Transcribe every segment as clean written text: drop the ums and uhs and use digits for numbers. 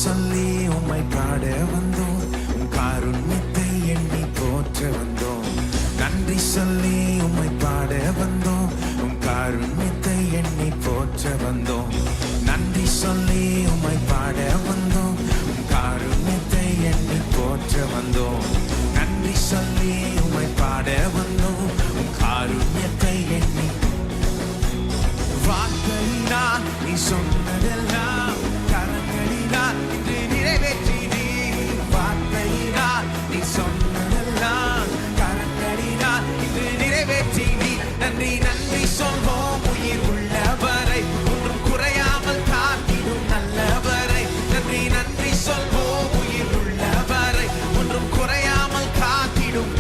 சொல்லி உம்மை பாட வந்தோம், உம் காருண்யத்தை எண்ணி போற்ற வந்தோம். நன்றி சொல்லி உம்மை பாட வந்தோம், உம் காருண்யத்தை எண்ணி போற்ற வந்தோம். நன்றி சொல்லி உம்மை பாட வந்தோம், உம் காருண்யத்தை எண்ணி போற்ற வந்தோம். நன்றி சொல்லி உம்மை பாட வந்தோம், உம் காருண்யத்தை எண்ணி. வார்த்தையினால் நீ சொன்னதெல்லாம் கரங்களினால் இன்று நிறைவேற்றினீ. வார்த்தையினால் நீ சொன்னதெல்லாம் கரங்களினால் இன்று நிறைவேற்றினீ. நன்றி நன்றி சொல்வோம் உயிர் உள்ளவரை, ஒன்றும் குறையாமல் காத்திடும் நல்லவரை. நன்றி நன்றி சொல்வோம் உயிர் உள்ளவரை, ஒன்றும் குறையாமல் காத்திடும்.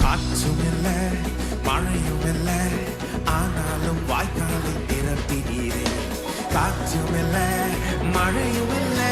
காற்றும் இல்லை மழையும் இல்லை, ஆனாலும் வாய்க்காலை திறப்பினீரே. காற்றும் இல்லை மழையும் இல்லை,